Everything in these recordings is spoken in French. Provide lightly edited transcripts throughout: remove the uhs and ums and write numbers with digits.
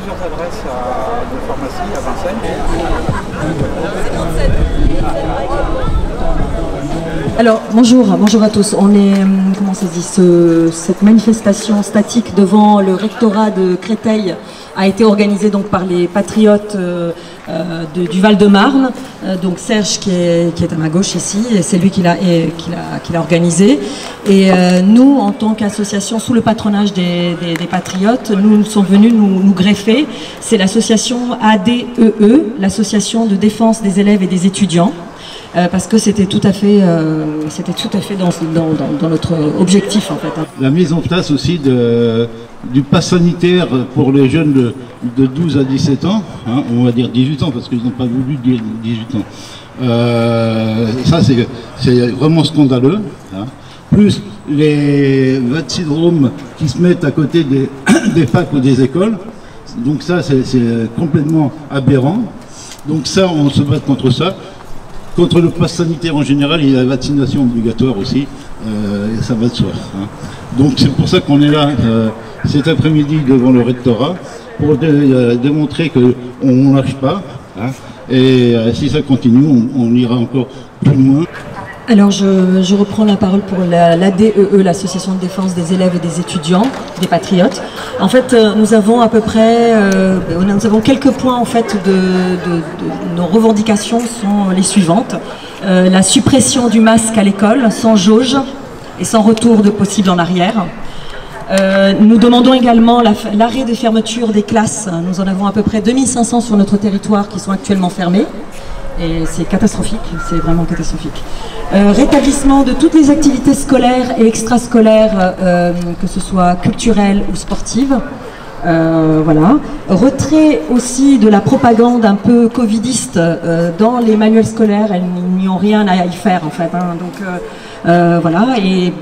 plusieurs adresses de pharmacie à Vincennes. Alors bonjour à tous. On est, comment ça se dit, cette manifestation statique devant le rectorat de Créteil a été organisée donc par les patriotes du Val-de-Marne. Donc Serge qui est à ma gauche ici, et c'est lui qui l'a organisé. Et nous, en tant qu'association sous le patronage des patriotes, nous sommes venus nous greffer. C'est l'association ADEE, l'association de défense des élèves et des étudiants. Parce que c'était tout à fait dans notre objectif en fait. La mise en place aussi du pass sanitaire pour les jeunes de 12 à 17 ans, hein, on va dire 18 ans parce qu'ils n'ont pas voulu dire 18 ans. Ça c'est vraiment scandaleux. Hein. Plus les vaccinodromes qui se mettent à côté des facs ou des écoles. Donc ça c'est complètement aberrant. Donc ça on se bat contre ça. Contre le pass sanitaire en général, il y a la vaccination obligatoire aussi, et ça va de soi. Hein. Donc c'est pour ça qu'on est là cet après-midi devant le rectorat, pour démontrer qu'on ne lâche pas, hein, et si ça continue, on ira encore plus loin. Alors je reprends la parole pour l'ADEE, l'association de défense des élèves et des étudiants, des patriotes. En fait, nous avons à peu près, nous avons quelques points en fait de nos revendications sont les suivantes. La suppression du masque à l'école, sans jauge et sans retour de possible en arrière. Nous demandons également l'arrêt de fermeture des classes. Nous en avons à peu près 2500 sur notre territoire qui sont actuellement fermées. Et c'est catastrophique, c'est vraiment catastrophique. Rétablissement de toutes les activités scolaires et extrascolaires, que ce soit culturelles ou sportives. Voilà. Retrait aussi de la propagande un peu covidiste dans les manuels scolaires, elles n'y ont rien à y faire en fait. Hein. Donc voilà, et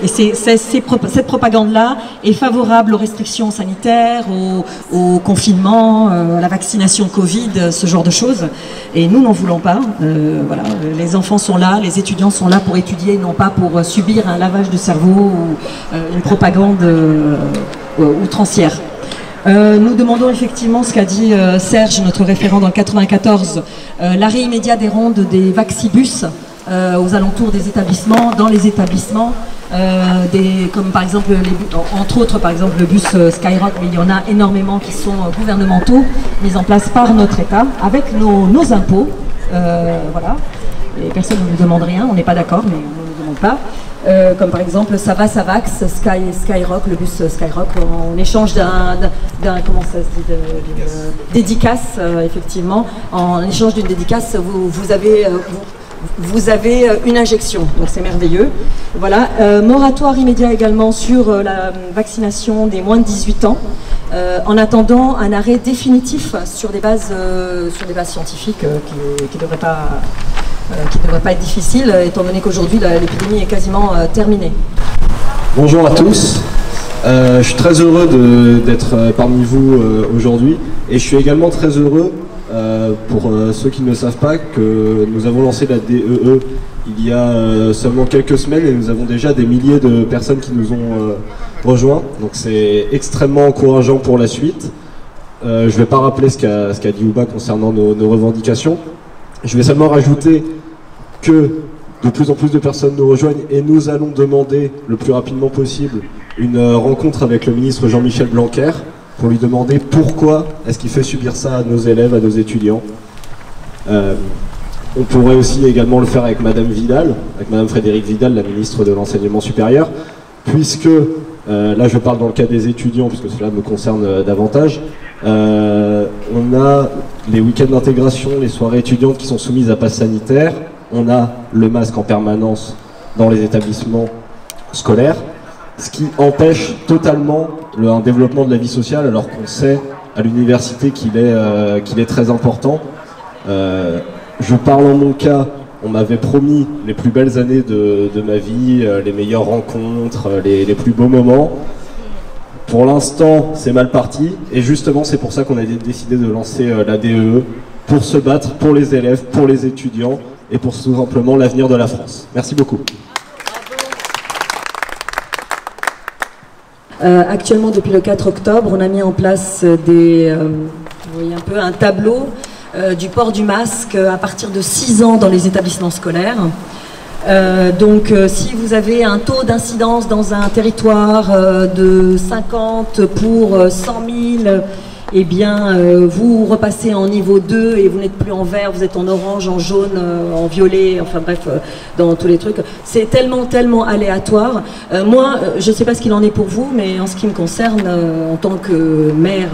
cette propagande-là est favorable aux restrictions sanitaires, au confinement, à la vaccination Covid, ce genre de choses. Et nous n'en voulons pas. Voilà, les enfants sont là, les étudiants sont là pour étudier, non pas pour subir un lavage de cerveau ou une propagande outrancière. Nous demandons effectivement ce qu'a dit Serge, notre référent dans le 94, l'arrêt immédiat des rondes des vaccibus aux alentours des établissements, dans les établissements, comme par exemple, entre autres par exemple le bus Skyrock, mais il y en a énormément qui sont gouvernementaux, mis en place par notre État, avec nos impôts, voilà, et personne ne nous demande rien, on n'est pas d'accord, mais on ne nous demande pas. Comme par exemple Savax, Skyrock, le bus Skyrock, en échange d'un comment ça se dit, dédicace, effectivement, en échange d'une dédicace, vous avez une injection, donc c'est merveilleux. Voilà, moratoire immédiat également sur la vaccination des moins de 18 ans, en attendant un arrêt définitif sur des bases scientifiques qui ne devraient pas être difficiles, étant donné qu'aujourd'hui l'épidémie est quasiment terminée. Bonjour à tous, je suis très heureux d'être parmi vous aujourd'hui, et je suis également très heureux pour ceux qui ne savent pas que nous avons lancé la DEE il y a seulement quelques semaines et nous avons déjà des milliers de personnes qui nous ont rejoints, donc c'est extrêmement encourageant pour la suite. Je ne vais pas rappeler ce qu'a dit Ouba concernant nos revendications. Je vais seulement rajouter que de plus en plus de personnes nous rejoignent et nous allons demander le plus rapidement possible une rencontre avec le ministre Jean-Michel Blanquer pour lui demander pourquoi est-ce qu'il fait subir ça à nos élèves, à nos étudiants. On pourrait aussi également le faire avec Madame Vidal, avec Madame Frédérique Vidal, la ministre de l'Enseignement supérieur, puisque, là je parle dans le cas des étudiants, puisque cela me concerne davantage, on a les week-ends d'intégration, les soirées étudiantes qui sont soumises à pass sanitaire, on a le masque en permanence dans les établissements scolaires, ce qui empêche totalement un développement de la vie sociale, alors qu'on sait à l'université qu'il est très important. Je parle en mon cas, on m'avait promis les plus belles années de ma vie, les meilleures rencontres, les plus beaux moments. Pour l'instant, c'est mal parti, et justement c'est pour ça qu'on a décidé de lancer la DEE, pour se battre pour les élèves, pour les étudiants, et pour tout simplement l'avenir de la France. Merci beaucoup. Actuellement, depuis le 4 octobre, on a mis en place vous voyez un peu un tableau du port du masque à partir de 6 ans dans les établissements scolaires. Si vous avez un taux d'incidence dans un territoire de 50 pour 100 000, eh bien, vous repassez en niveau 2 et vous n'êtes plus en vert, vous êtes en orange, en jaune, en violet, enfin bref, dans tous les trucs. C'est tellement aléatoire. Moi, je ne sais pas ce qu'il en est pour vous, mais en ce qui me concerne, en tant que mère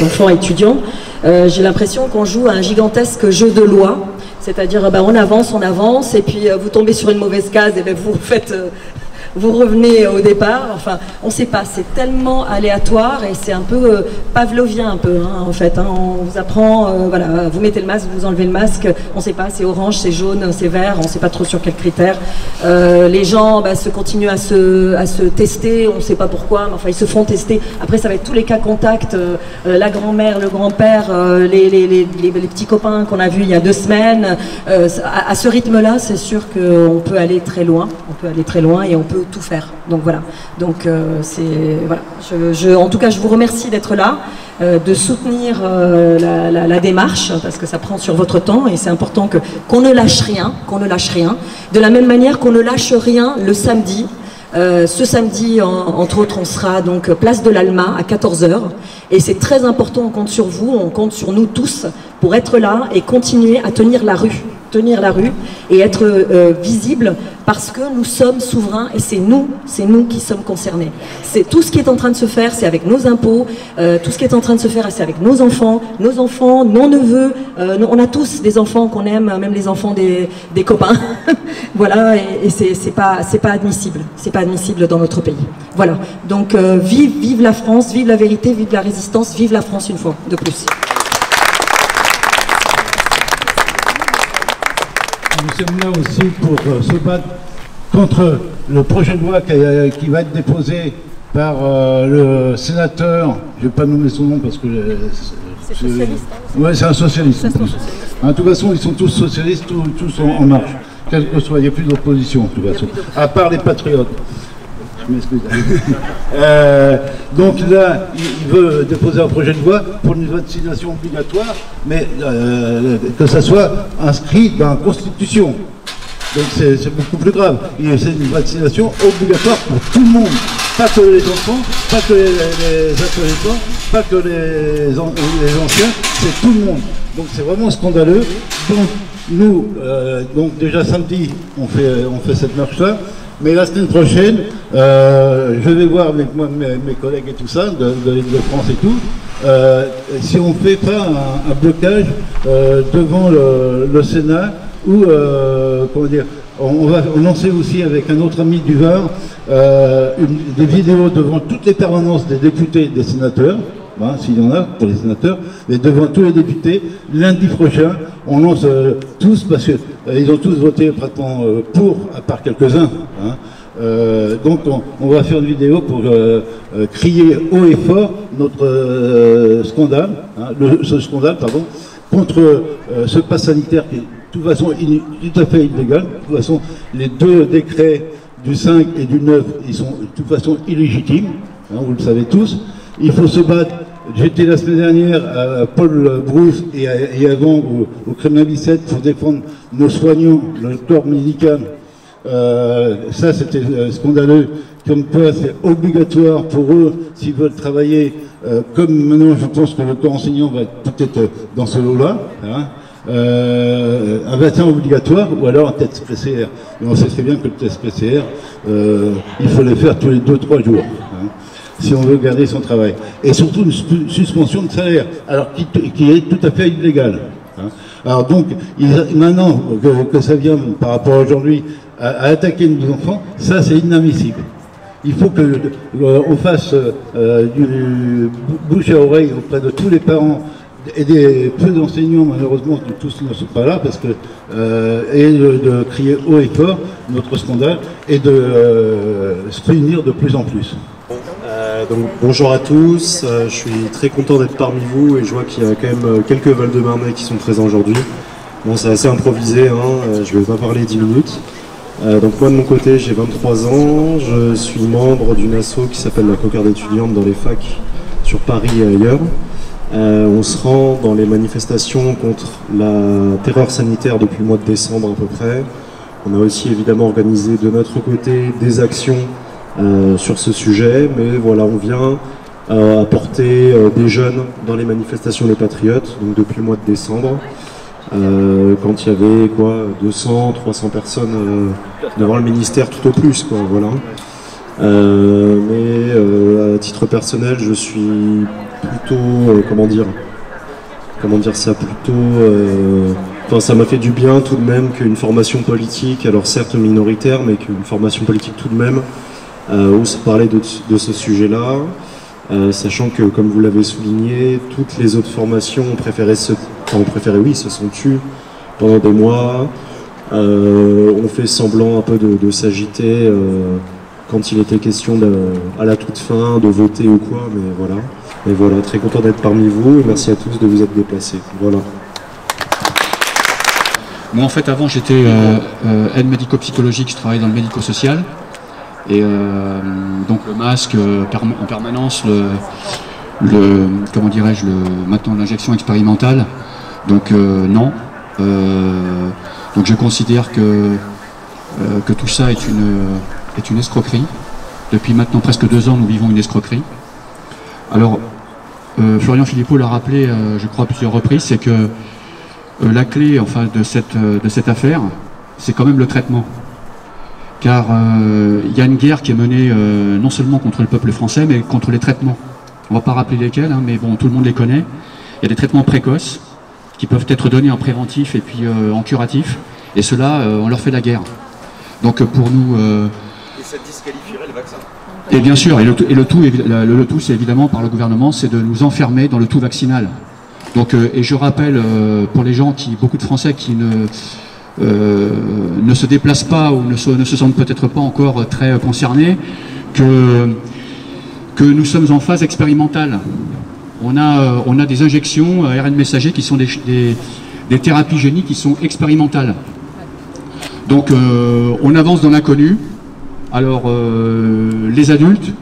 d'enfants étudiants, j'ai l'impression qu'on joue à un gigantesque jeu de loi. C'est-à-dire, on avance, et puis vous tombez sur une mauvaise case, et vous revenez au départ. Enfin, on ne sait pas, c'est tellement aléatoire et c'est un peu pavlovien un peu, hein, en fait. Hein. On vous apprend, voilà, vous mettez le masque, vous enlevez le masque, on ne sait pas, c'est orange, c'est jaune, c'est vert, on ne sait pas trop sur quels critères. Les gens continuent à se tester, on ne sait pas pourquoi, mais enfin ils se font tester. Après ça va être tous les cas contacts, la grand-mère, le grand-père, les petits copains qu'on a vus il y a 2 semaines. À ce rythme-là, c'est sûr qu'on peut aller très loin, et on peut tout faire. Donc voilà. Donc voilà. En tout cas, je vous remercie d'être là, de soutenir la démarche, parce que ça prend sur votre temps et c'est important qu'on ne lâche rien, De la même manière qu'on ne lâche rien le samedi. Ce samedi, entre autres, on sera donc place de l'Alma à 14 h. Et c'est très important, on compte sur vous, on compte sur nous tous pour être là et continuer à tenir la rue et être visible, parce que nous sommes souverains et c'est nous qui sommes concernés. C'est tout ce qui est en train de se faire, c'est avec nos impôts, tout ce qui est en train de se faire, c'est avec nos enfants, nos neveux, on a tous des enfants qu'on aime, même les enfants des copains. Voilà, et c'est pas admissible dans notre pays. Voilà, donc vive la France, vive la vérité, vive la résistance, vive la France une fois de plus. Nous sommes là aussi pour se battre contre le projet de loi qui va être déposé par le sénateur, je ne vais pas nommer son nom parce que... c'est socialiste. Oui, c'est un socialiste. De toute façon, ils sont tous socialistes, tous en marche. Quel que soit, il n'y a plus d'opposition, de toute façon. À part les patriotes. Je m'excuse. Donc là, il veut déposer un projet de loi pour une vaccination obligatoire, mais que ça soit inscrit dans la Constitution. Donc c'est beaucoup plus grave. C'est une vaccination obligatoire pour tout le monde. Pas que les enfants, pas que les adolescents, pas que les anciens, c'est tout le monde. Donc c'est vraiment scandaleux. Donc nous, déjà samedi, on fait cette marche-là. Mais la semaine prochaine, je vais voir avec moi mes collègues et tout ça, de l'Île-de-France et tout, si on fait pas un blocage devant le Sénat, ou comment dire, on va lancer aussi avec un autre ami du Var des vidéos devant toutes les permanences des députés et des sénateurs. S'il y en a pour les sénateurs, mais devant tous les députés, lundi prochain, on lance tous, parce qu'ils ont tous voté pratiquement pour, à part quelques-uns. Donc on va faire une vidéo pour crier haut et fort notre scandale, contre ce pass sanitaire qui est de toute façon tout à fait illégal. De toute façon, les 2 décrets du 5 et du 9, ils sont de toute façon illégitimes, vous le savez tous. Il faut se battre. J'étais la semaine dernière à Paul Brousse et avant au Kremlin Bicêtre pour défendre nos soignants, le corps médical. Ça, c'était scandaleux. Comme quoi, c'est obligatoire pour eux, s'ils veulent travailler. Comme maintenant, je pense que le corps enseignant va peut-être dans ce lot-là. Un vaccin obligatoire ou alors un test PCR. Et on sait très bien que le test PCR, il faut le faire tous les 2-3 jours. Si on veut garder son travail. Et surtout une suspension de salaire, alors qui est tout à fait illégale. Alors donc, maintenant que ça vient par rapport à aujourd'hui à attaquer nos enfants, ça c'est inadmissible. Il faut qu'on fasse du bouche à oreille auprès de tous les parents et des peu d'enseignants, malheureusement, tous ne sont pas là, parce que et de crier haut et fort notre scandale et de se réunir de plus en plus. Donc, bonjour à tous, je suis très content d'être parmi vous et je vois qu'il y a quand même quelques Val-de-Marnais qui sont présents aujourd'hui. Bon, c'est assez improvisé, je ne vais pas parler 10 minutes. Donc moi de mon côté j'ai 23 ans, je suis membre d'une asso qui s'appelle la Cocarde étudiante dans les facs sur Paris et ailleurs. On se rend dans les manifestations contre la terreur sanitaire depuis le mois de décembre à peu près. On a aussi évidemment organisé de notre côté des actions sur ce sujet, mais voilà, on vient apporter des jeunes dans les manifestations des Patriotes, donc depuis le mois de décembre. Quand il y avait quoi, 200, 300 personnes devant le ministère tout au plus, quoi, voilà. Mais à titre personnel, je suis plutôt, comment dire ça, plutôt, enfin ça m'a fait du bien tout de même qu'une formation politique, alors certes minoritaire, mais qu'une formation politique tout de même, ose parler de ce sujet-là. Sachant que, comme vous l'avez souligné, toutes les autres formations ont préféré se sont tues pendant des mois, ont fait semblant un peu de s'agiter quand il était question à la toute fin de voter ou quoi, mais voilà. Et voilà, très content d'être parmi vous et merci à tous de vous être déplacés. Voilà. Moi en fait avant j'étais aide médico-psychologique, je travaillais dans le médico-social. Et donc le masque en permanence, comment dirais-je, maintenant l'injection expérimentale, donc non. Donc je considère que tout ça est une escroquerie. Depuis maintenant presque 2 ans, nous vivons une escroquerie. Alors, Florian Philippot l'a rappelé, je crois à plusieurs reprises, c'est que la clé enfin, de cette affaire, c'est quand même le traitement. Car il y a une guerre qui est menée non seulement contre le peuple français, mais contre les traitements. On ne va pas rappeler lesquels, hein, mais bon, tout le monde les connaît. Il y a des traitements précoces qui peuvent être donnés en préventif et puis en curatif. Et cela, on leur fait la guerre. Donc pour nous... Et ça disqualifierait le vaccin. Et bien sûr, et le tout, c'est évidemment par le gouvernement, c'est de nous enfermer dans le tout vaccinal. Donc, et je rappelle pour les gens beaucoup de Français qui ne se déplacent pas ou ne se sentent peut-être pas encore très concernés, que nous sommes en phase expérimentale. On a des injections ARN messager qui sont des thérapies géniques qui sont expérimentales. Donc on avance dans l'inconnu. Alors les adultes,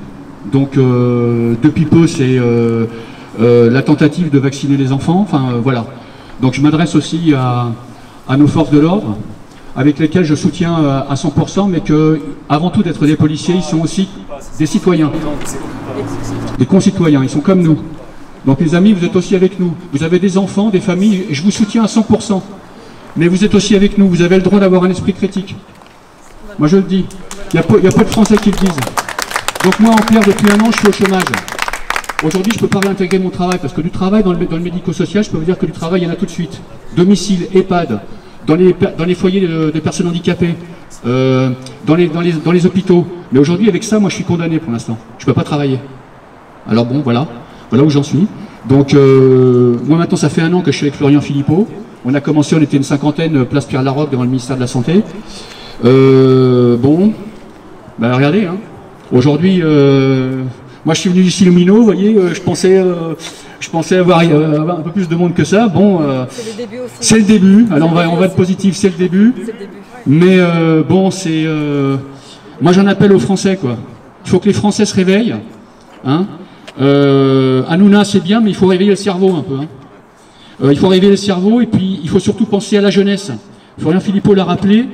donc depuis peu c'est la tentative de vacciner les enfants, enfin voilà. Donc je m'adresse aussi à nos forces de l'ordre, avec lesquelles je soutiens à 100%, mais que, avant tout d'être des policiers, ils sont aussi des citoyens, des concitoyens, ils sont comme nous. Donc les amis, vous êtes aussi avec nous. Vous avez des enfants, des familles, et je vous soutiens à 100%. Mais vous êtes aussi avec nous, vous avez le droit d'avoir un esprit critique. Moi je le dis, il y a peu de Français qui le disent. Donc moi en clair, depuis 1 an, je suis au chômage. Aujourd'hui, je ne peux pas réintégrer mon travail, parce que du travail dans le médico-social, je peux vous dire que du travail, il y en a tout de suite. Domicile, EHPAD, dans les foyers de personnes handicapées, dans les hôpitaux. Mais aujourd'hui, avec ça, moi, je suis condamné pour l'instant. Je ne peux pas travailler. Alors bon, voilà où j'en suis. Donc, moi, maintenant, ça fait 1 an que je suis avec Florian Philippot. On a commencé, on était une 50aine, place Pierre-Laroque, devant le ministère de la Santé. Bon, bah regardez, hein. Aujourd'hui, moi, je suis venu ici Lumino, vous voyez, je pensais avoir un peu plus de monde que ça. Bon, c'est le début aussi. C'est le début. Alors on va être positif, c'est le début. Mais bon, c'est. Moi, j'en appelle aux Français, quoi. Il faut que les Français se réveillent. Hein. Hanouna, c'est bien, mais il faut réveiller le cerveau un peu. Hein. Il faut réveiller le cerveau et puis il faut surtout penser à la jeunesse. Florian Philippot l'a rappelé.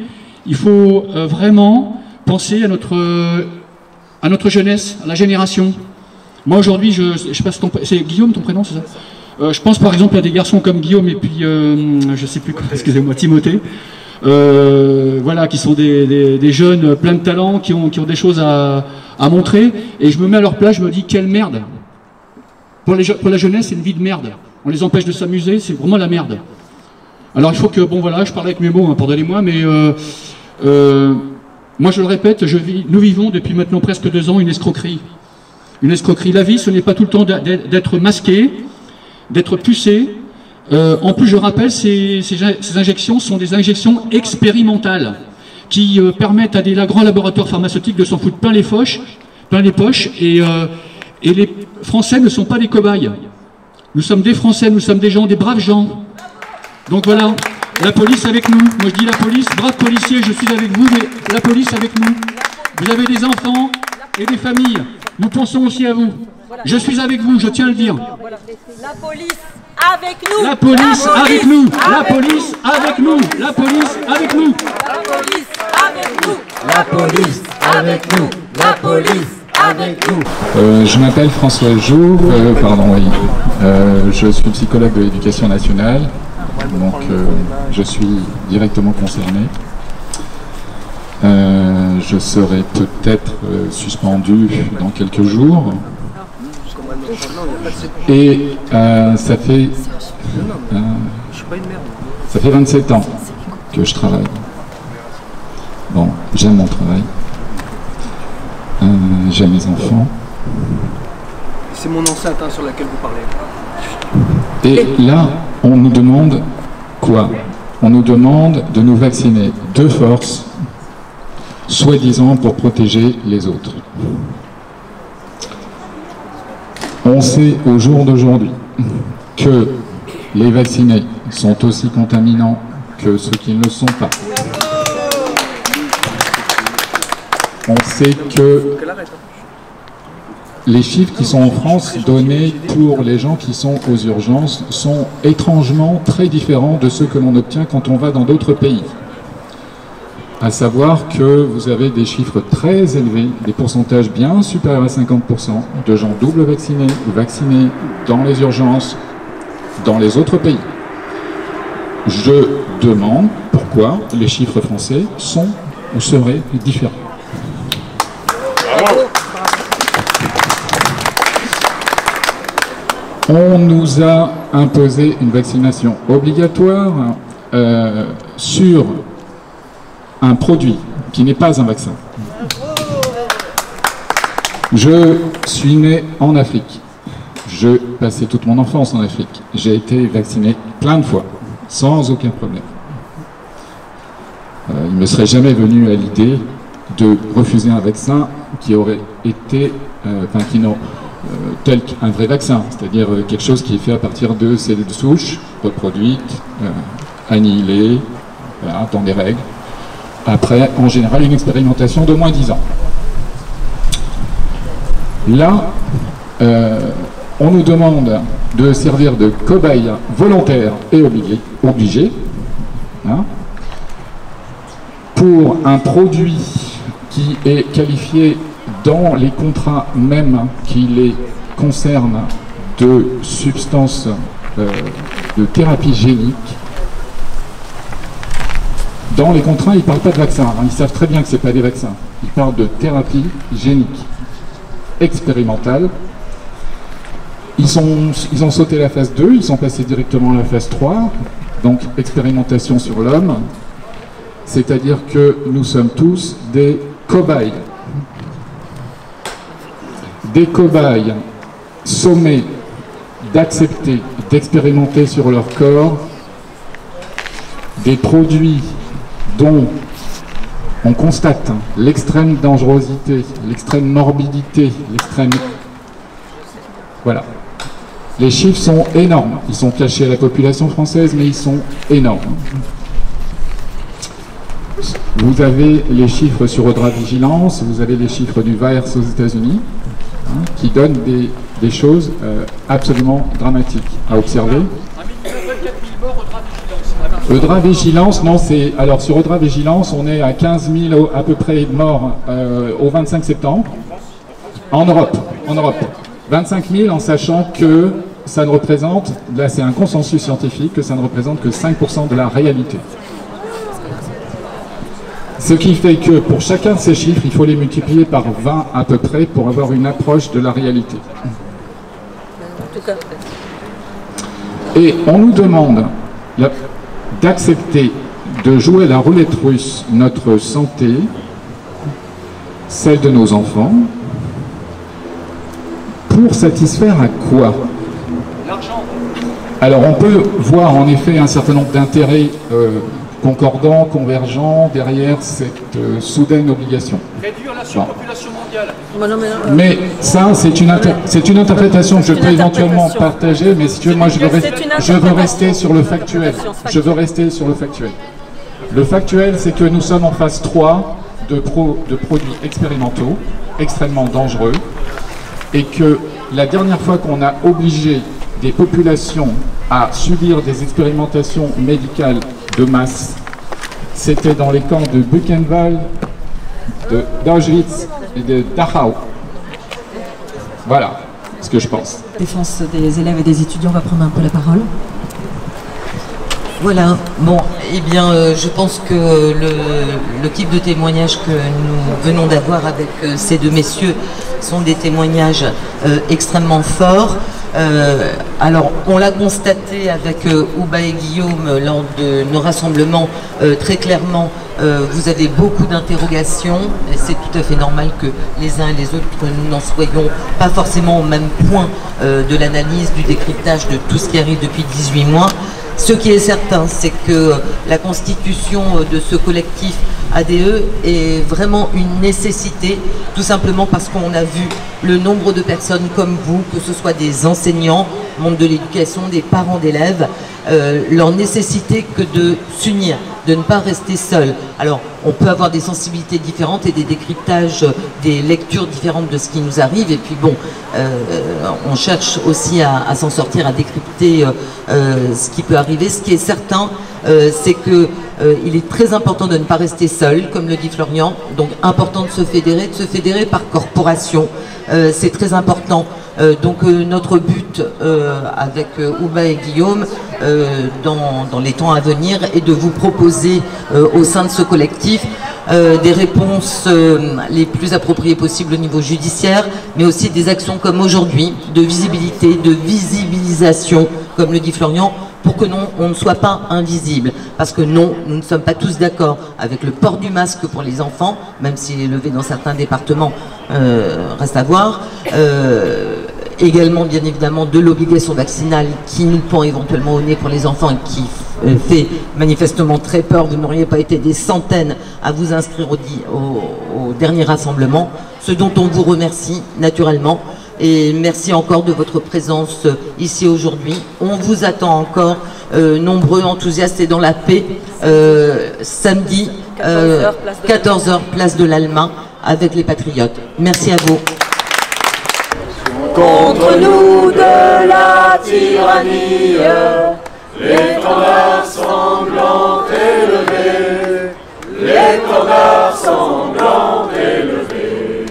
Il faut vraiment penser à notre jeunesse, à la génération. Moi aujourd'hui, je sais pas si c'est Guillaume ton prénom, c'est ça? Je pense par exemple à des garçons comme Guillaume et puis je sais plus quoi, excusez-moi, Timothée, voilà, qui sont des jeunes pleins de talent, qui ont des choses à montrer, et je me mets à leur place, je me dis quelle merde. Pour la jeunesse, c'est une vie de merde. On les empêche de s'amuser, c'est vraiment la merde. Alors il faut que, bon voilà, je parle avec mes mots, hein, pardonnez-moi, mais moi je le répète, nous vivons depuis maintenant presque 2 ans une escroquerie. Une escroquerie. La vie, ce n'est pas tout le temps d'être masqué, d'être pucé. En plus, je rappelle, ces injections sont des injections expérimentales qui permettent à des grands laboratoires pharmaceutiques de s'en foutre plein les poches. Et les Français ne sont pas des cobayes. Nous sommes des Français, nous sommes des gens, des braves gens. Donc voilà. La police avec nous. Moi je dis la police, braves policiers, je suis avec vous, mais la police avec nous. Vous avez des enfants et des familles. Nous pensons aussi à vous. Je suis avec vous, je tiens à le dire. La police avec nous. La police avec nous. La police avec nous. La police avec nous. La police avec nous. La police avec nous. La police avec nous. Je m'appelle François Jouve, je suis psychologue de l'éducation nationale, donc je suis directement concerné. Je serai peut-être suspendu dans quelques jours. Et ça fait 27 ans que je travaille. Bon, j'aime mon travail. J'aime mes enfants. C'est mon enceinte sur laquelle vous parlez. Et là, on nous demande quoi? On nous demande de nous vacciner de force, soi-disant pour protéger les autres. On sait au jour d'aujourd'hui que les vaccinés sont aussi contaminants que ceux qui ne le sont pas. On sait que les chiffres qui sont en France donnés pour les gens qui sont aux urgences sont étrangement très différents de ceux que l'on obtient quand on va dans d'autres pays. À savoir que vous avez des chiffres très élevés, des pourcentages bien supérieurs à 50% de gens double vaccinés ou vaccinés dans les urgences dans les autres pays. Je demande pourquoi les chiffres français sont ou seraient différents. On nous a imposé une vaccination obligatoire sur un produit qui n'est pas un vaccin. Je suis né en Afrique. Je passais toute mon enfance en Afrique. J'ai été vacciné plein de fois, sans aucun problème. Il ne me serait jamais venu à l'idée de refuser un vaccin qui aurait été, tel qu'un vrai vaccin, c'est-à-dire quelque chose qui est fait à partir de cellules souches, reproduites, annihilées, voilà, dans des règles. Après, en général, une expérimentation d'au moins 10 ans. Là, on nous demande de servir de cobayes volontaires et obligés hein, pour un produit qui est qualifié dans les contrats même qui les concernent de substances de thérapie génique. Dans les contrats, ils ne parlent pas de vaccins. Ils savent très bien que ce n'est pas des vaccins. Ils parlent de thérapie génique expérimentale. Ils ont sauté la phase 2, ils sont passés directement à la phase 3, donc expérimentation sur l'homme. C'est-à-dire que nous sommes tous des cobayes. Des cobayes sommés d'accepter, d'expérimenter sur leur corps des produits dont on constate l'extrême dangerosité, l'extrême morbidité, l'extrême... Voilà. Les chiffres sont énormes. Ils sont cachés à la population française, mais ils sont énormes. Vous avez les chiffres sur Audra Vigilance, vous avez les chiffres du VAERS aux États-Unis, hein, qui donnent des choses absolument dramatiques à observer. Audra Vigilance, non, c'est... Alors, sur Audra Vigilance, on est à 15 000 à peu près morts au 25 septembre, en Europe. 25 000 en sachant que ça ne représente, là c'est un consensus scientifique, que ça ne représente que 5% de la réalité. Ce qui fait que pour chacun de ces chiffres, il faut les multiplier par 20 à peu près pour avoir une approche de la réalité. Et on nous demande d'accepter de jouer la roulette russe, notre santé, celle de nos enfants, pour satisfaire à quoi? L'argent. Alors on peut voir en effet un certain nombre d'intérêts concordants, convergents derrière cette soudaine obligation. Réduire la surpopulation mondiale. Mais ça, c'est une interprétation que je peux éventuellement partager, mais si tu veux, moi je veux rester sur le factuel. Je veux rester sur le factuel. Le factuel, c'est que nous sommes en phase 3 de produits expérimentaux, extrêmement dangereux, et que la dernière fois qu'on a obligé des populations à subir des expérimentations médicales de masse, c'était dans les camps de Buchenwald, d'Auschwitz et de Dachau. Voilà ce que je pense. Défense des élèves et des étudiants va prendre un peu la parole. Voilà, bon, eh bien, je pense que le type de témoignage que nous venons d'avoir avec ces deux messieurs sont des témoignages extrêmement forts. Alors, on l'a constaté avec Ouba et Guillaume lors de nos rassemblements, très clairement, vous avez beaucoup d'interrogations, et c'est tout à fait normal que les uns et les autres, nous n'en soyons pas forcément au même point de l'analyse, du décryptage de tout ce qui arrive depuis 18 mois. Ce qui est certain, c'est que la constitution de ce collectif ADE est vraiment une nécessité, tout simplement parce qu'on a vu le nombre de personnes comme vous, que ce soit des enseignants, monde de l'éducation, des parents d'élèves, leur nécessité que de s'unir, de ne pas rester seul. Alors, on peut avoir des sensibilités différentes et des décryptages, des lectures différentes de ce qui nous arrive, et puis bon, on cherche aussi à s'en sortir, à décrypter ce qui peut arriver. Ce qui est certain, c'est que il est très important de ne pas rester seul, comme le dit Florian, donc important de se fédérer par corporation, c'est très important. Donc notre but avec Ouba et Guillaume dans les temps à venir est de vous proposer au sein de ce collectif des réponses les plus appropriées possibles au niveau judiciaire, mais aussi des actions comme aujourd'hui, de visibilité, de visibilisation, comme le dit Florian, pour que non, on ne soit pas invisible. Parce que non, nous ne sommes pas tous d'accord avec le port du masque pour les enfants, même s'il est levé dans certains départements, reste à voir. Également, bien évidemment, de l'obligation vaccinale qui nous pend éventuellement au nez pour les enfants et qui fait manifestement très peur. Vous n'auriez pas été des centaines à vous inscrire au dernier rassemblement, ce dont on vous remercie naturellement. Et merci encore de votre présence ici aujourd'hui. On vous attend encore nombreux, enthousiastes et dans la paix samedi 14h, place de l'Alma avec les Patriotes. Merci à vous. Contre nous de la tyrannie, l'étendard sanglant élevé, l'étendard sanglant élevé.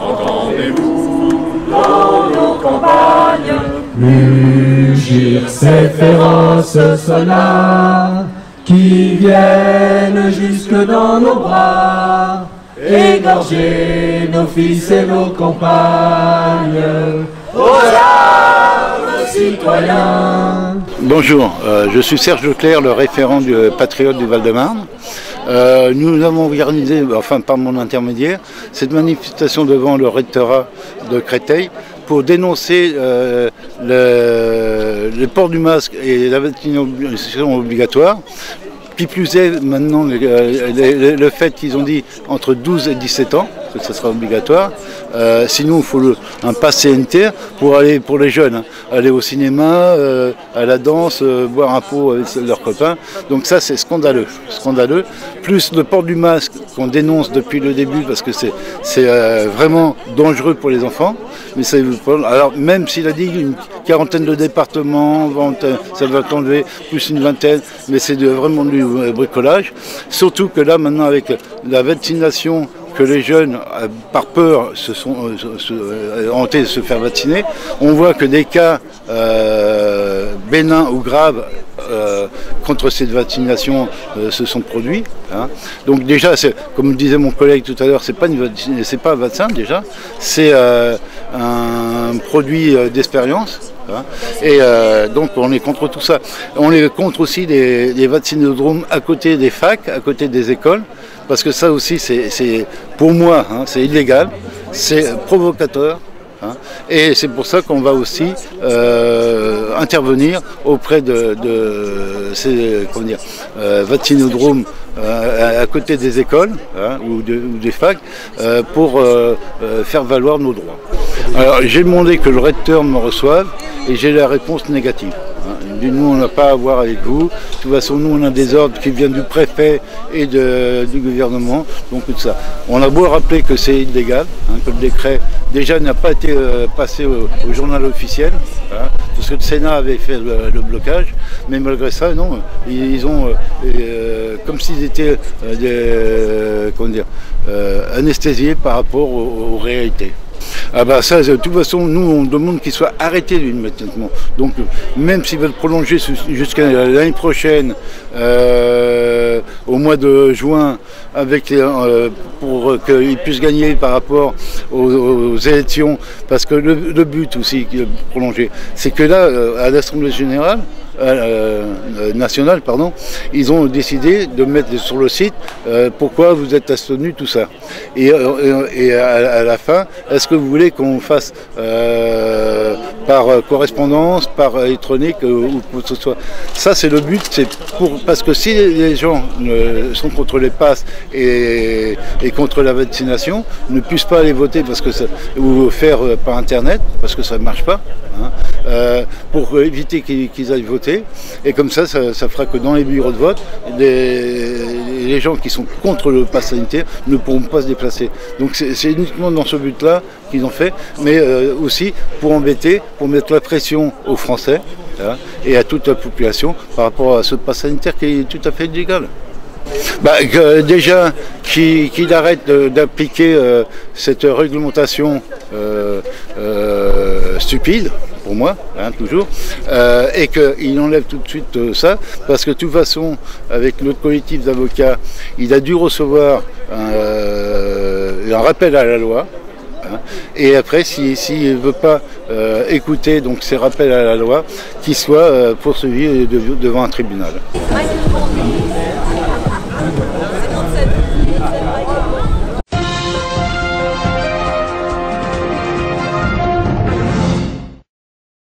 Entendez-vous dans nos campagnes mugir ces féroces soldats qui viennent jusque dans nos bras, égorger nos fils et nos compagnes, aux armes citoyens. Bonjour, je suis Serge Leclerc, le référent du Patriote du Val-de-Marne. Nous avons organisé, enfin par mon intermédiaire, cette manifestation devant le rectorat de Créteil pour dénoncer le port du masque et la vaccination obligatoire. Puis plus est maintenant le fait qu'ils ont dit entre 12 et 17 ans, que ce sera obligatoire. Sinon, il faut un pass CNT pour aller pour les jeunes, hein, aller au cinéma, à la danse, boire un pot avec leurs copains. Donc ça, c'est scandaleux, scandaleux. Plus le port du masque qu'on dénonce depuis le début parce que c'est vraiment dangereux pour les enfants. Mais ça, alors même s'il a dit une quarantaine de départements, ça va tomber plus une vingtaine, mais c'est vraiment du bricolage. Surtout que là, maintenant, avec la vaccination, que les jeunes, par peur, ont été de se faire vacciner, on voit que des cas bénins ou graves contre cette vaccination se sont produits. Hein. Donc déjà, comme disait mon collègue tout à l'heure, c'est pas un vaccin déjà, c'est un produit d'expérience. Hein. Et donc on est contre tout ça. On est contre aussi les vaccinodromes à côté des facs, à côté des écoles, parce que ça aussi c'est pour moi, hein, c'est illégal, c'est provocateur. Hein. Et c'est pour ça qu'on va aussi intervenir auprès de ces vaccinodromes à côté des écoles ou des facs pour faire valoir nos droits. Alors j'ai demandé que le recteur me reçoive et j'ai la réponse négative. Nous, on n'a pas à voir avec vous. De toute façon, nous, on a des ordres qui viennent du préfet et du gouvernement. Donc, tout ça. On a beau rappeler que c'est illégal, que le décret déjà n'a pas été passé au journal officiel, parce que le Sénat avait fait le blocage. Mais malgré ça, non, ils ont, comme s'ils étaient anesthésiés par rapport aux réalités. Ah bah ça, de toute façon, nous on demande qu'il soit arrêté immédiatement. Donc même s'ils veulent prolonger jusqu'à l'année prochaine, au mois de juin, pour qu'ils puissent gagner par rapport aux élections, parce que le but aussi de prolonger, c'est que là, à l'Assemblée générale, nationale, pardon, ils ont décidé de mettre sur le site pourquoi vous êtes abstenu, tout ça. Et à la fin, est-ce que vous voulez qu'on fasse par correspondance, par électronique ou quoi que ce soit. Ça c'est le but, parce que si les gens sont contre les passes et contre la vaccination, ne puissent pas aller voter ou faire par internet, parce que ça ne marche pas, pour éviter qu'ils aillent voter. Et comme ça fera que dans les bureaux de vote, les gens qui sont contre le pass sanitaire ne pourront pas se déplacer. Donc c'est uniquement dans ce but-là qu'ils ont fait, mais aussi pour mettre la pression aux Français et à toute la population par rapport à ce pass sanitaire qui est tout à fait illégal. Déjà qu'il arrête d'appliquer cette réglementation stupide, pour moi, toujours, et qu'il enlève tout de suite ça, parce que de toute façon, avec notre collectif d'avocats, il a dû recevoir un rappel à la loi, et après, s'il ne veut pas écouter donc, ces rappels à la loi, qu'il soit poursuivi devant un tribunal.